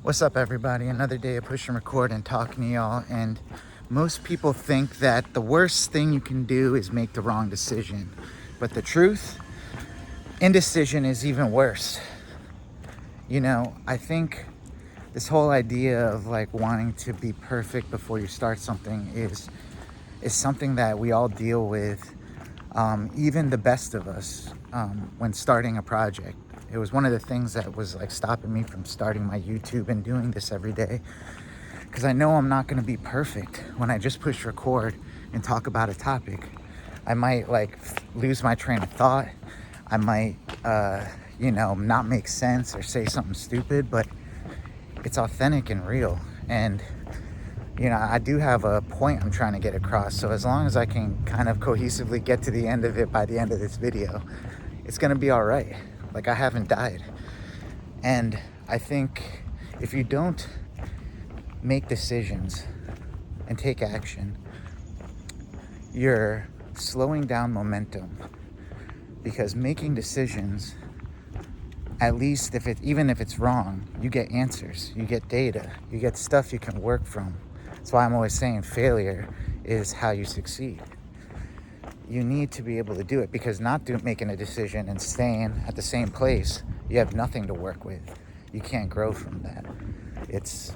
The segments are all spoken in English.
What's up, everybody? Another day of push and record and talking to y'all. And most people think that the worst thing you can do is make the wrong decision. But the truth, indecision is even worse. I think this whole idea of like wanting to be perfect before you start something is something that we all deal with, even the best of us, when starting a project. It was one of the things that was like stopping me from starting my YouTube and doing this every day, because I know I'm not going to be perfect when I just push record and talk about a topic. I might lose my train of thought. I might, not make sense or say something stupid, but it's authentic and real. And, I do have a point I'm trying to get across. So as long as I can kind of cohesively get to the end of it by the end of this video, it's going to be all right. Like, I haven't died. And I think if you don't make decisions and take action, you're slowing down momentum. Because making decisions, at least even if it's wrong, you get answers, you get data, you get stuff you can work from. That's why I'm always saying failure is how you succeed. You need to be able to do it, because making a decision and staying at the same place, you have nothing to work with. You can't grow from that. It's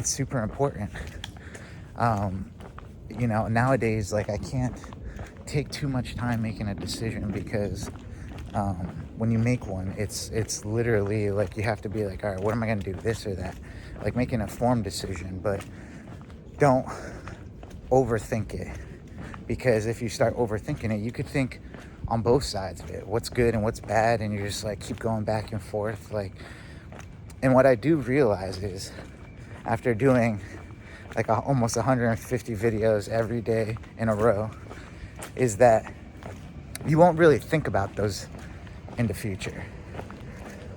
super important. Nowadays, I can't take too much time making a decision, because when you make one, it's literally like you have to be like, all right, what am I going to do, this or that? Like making a formed decision, but don't overthink it. Because if you start overthinking it, you could think on both sides of it, what's good and what's bad, and you just keep going back and forth. And what I do realize is, after doing almost 150 videos every day in a row, is that you won't really think about those in the future.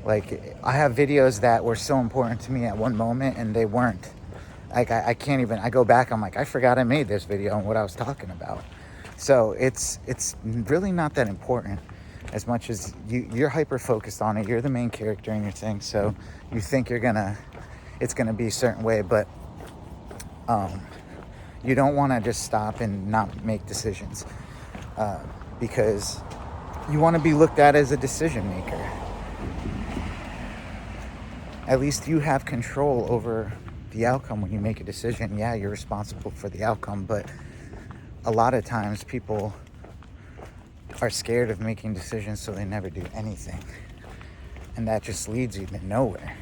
I have videos that were so important to me at one moment, and they weren't. I can't even, I go back, I'm like, I forgot I made this video and what I was talking about. So it's really not that important, as much as you're hyper focused on it. You're the main character in your thing, so you think it's gonna be a certain way, but you don't want to just stop and not make decisions, because you want to be looked at as a decision maker. At least you have control over the outcome when you make a decision. Yeah, you're responsible for the outcome, but a lot of times people are scared of making decisions, so they never do anything. And that just leads you to nowhere.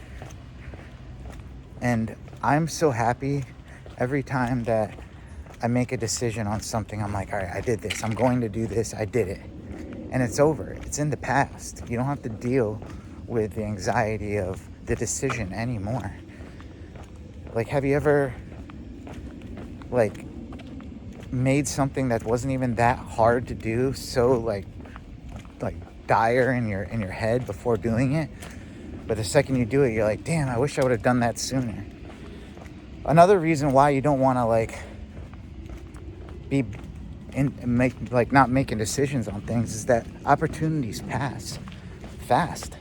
And I'm so happy every time that I make a decision on something. I'm like, all right, I did this. I'm going to do this. I did it. And it's over. It's in the past. You don't have to deal with the anxiety of the decision anymore. Have you ever made something that wasn't even that hard to do, so dire in your head before doing it, but the second you do it, you're like, damn, I wish I would have done that sooner. Another reason why you don't want to not making decisions on things is that opportunities pass fast.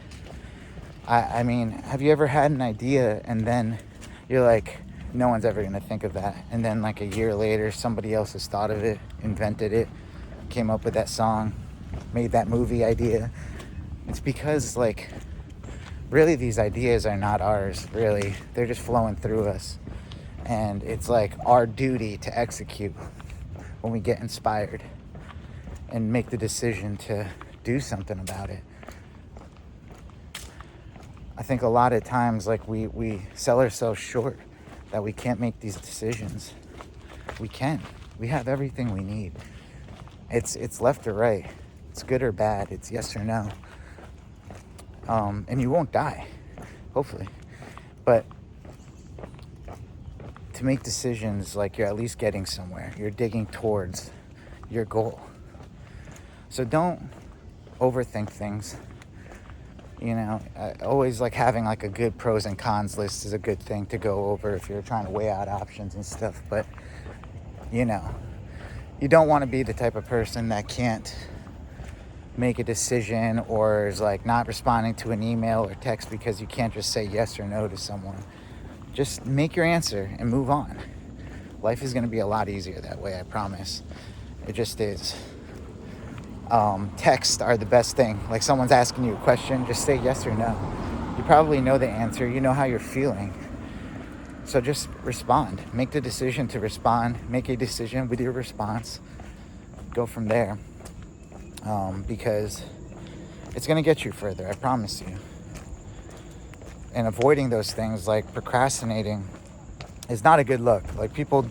I mean, have you ever had an idea and then you're like, no one's ever going to think of that, and then a year later somebody else has thought of it, invented it, came up with that song, made that movie idea? It's because really these ideas are not ours, really. They're just flowing through us, and it's our duty to execute when we get inspired and make the decision to do something about it. I think a lot of times we sell ourselves short, that we can't make these decisions. We can. We have everything we need. It's left or right. It's good or bad. It's yes or no. And you won't die, hopefully. But to make decisions, you're at least getting somewhere. You're digging towards your goal. So don't overthink things. Always having a good pros and cons list is a good thing to go over if you're trying to weigh out options and stuff. But, you don't want to be the type of person that can't make a decision, or is not responding to an email or text because you can't just say yes or no to someone. just make your answer and move on. Life is going to be a lot easier that way, I promise. It just is. Texts are the best thing. Like someone's asking you a question, just say yes or no. You probably know the answer. You know how you're feeling. So just respond. Make the decision to respond. Make a decision with your response. Go from there. Because it's going to get you further, I promise you. And avoiding those things like procrastinating is not a good look. Like people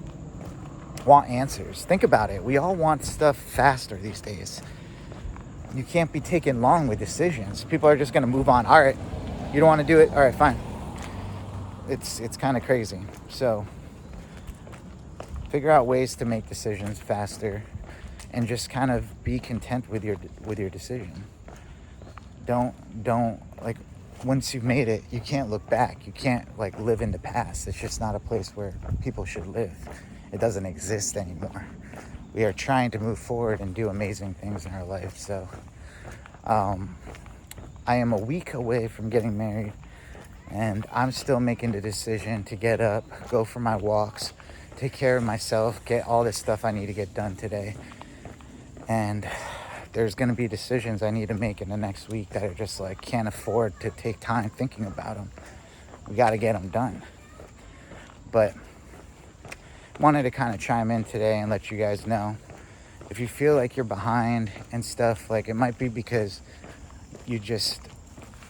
want answers. Think about it. We all want stuff faster these days. You can't be taking long with decisions. People are just going to move on. All right, you don't want to do it? All right, fine. It's kind of crazy. So figure out ways to make decisions faster and just kind of be content with your decision. Don't like, once you've made it, you can't look back. You can't like live in the past. It's just not a place where people should live. It doesn't exist anymore. We are trying to move forward and do amazing things in our life. So I am a week away from getting married, and I'm still making the decision to get up, go for my walks, take care of myself, get all this stuff I need to get done today. And there's going to be decisions I need to make in the next week that are just like, can't afford to take time thinking about them. We got to get them done. But wanted to kind of chime in today and let you guys know, if you feel like you're behind and stuff, like it might be because you just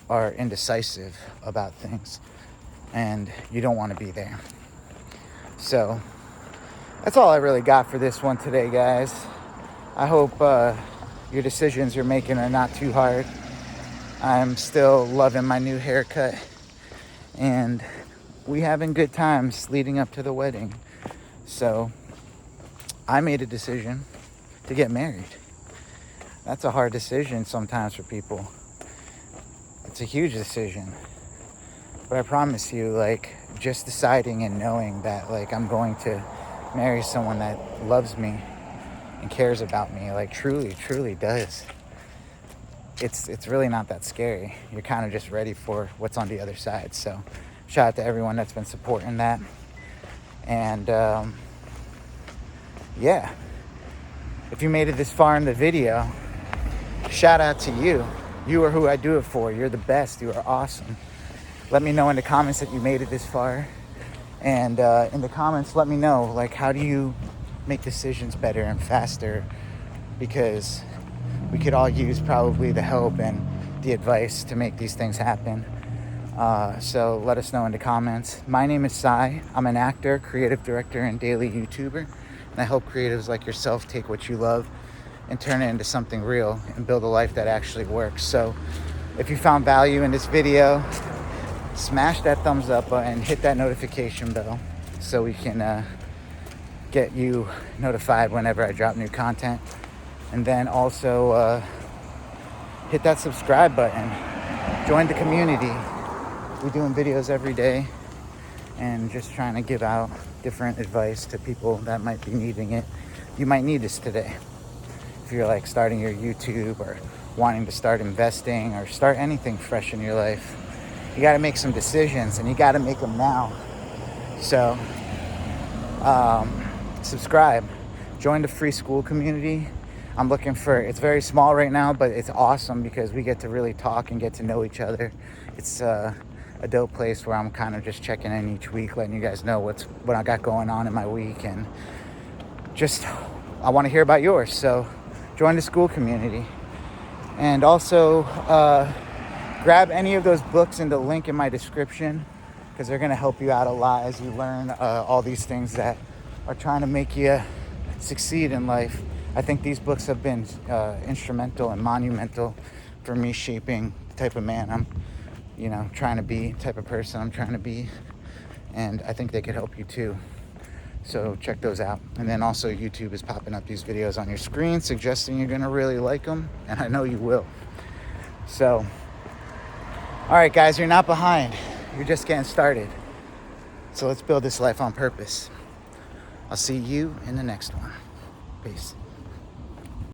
are indecisive about things and you don't want to be there. So that's all I really got for this one today, guys. I hope your decisions you're making are not too hard. I'm still loving my new haircut, and we having good times leading up to the wedding. So I made a decision to get married. That's a hard decision sometimes for people. It's a huge decision. But I promise you, like, just deciding and knowing that, like, I'm going to marry someone that loves me and cares about me, like, truly does. It's really not that scary. You're kind of just ready for what's on the other side. So shout out to everyone that's been supporting that. And yeah, if you made it this far in the video, shout out to you. You are who I do it for. You're the best. You are awesome. Let me know in the comments that you made it this far. And in the comments, let me know, like, how do you make decisions better and faster? Because we could all use probably the help and the advice to make these things happen. So let us know in the comments. My name is Sai. I'm an actor, creative director, and daily YouTuber. And I help creatives like yourself take what you love and turn it into something real and build a life that actually works. So if you found value in this video, smash that thumbs up button, hit that notification bell so we can get you notified whenever I drop new content. And then also hit that subscribe button. Join the community. We're doing videos every day and just trying to give out different advice to people that might be needing it. You might need this today. If you're like starting your YouTube or wanting to start investing or start anything fresh in your life, you got to make some decisions, and you got to make them now. So subscribe, join the free school community. I'm looking for, it's very small right now, but it's awesome because we get to really talk and get to know each other. It's a dope place where I'm kind of just checking in each week, letting you guys know what I got going on in my week, and just I want to hear about yours. So join the school community. And also grab any of those books in the link in my description, because they're going to help you out a lot as you learn all these things that are trying to make you succeed in life. I think these books have been instrumental and monumental for me shaping the type of man I'm trying to be, type of person I'm trying to be. And I think they could help you too. So check those out. And then also YouTube is popping up these videos on your screen suggesting you're going to really like them. And I know you will. So, all right, guys, you're not behind. You're just getting started. So let's build this life on purpose. I'll see you in the next one. Peace.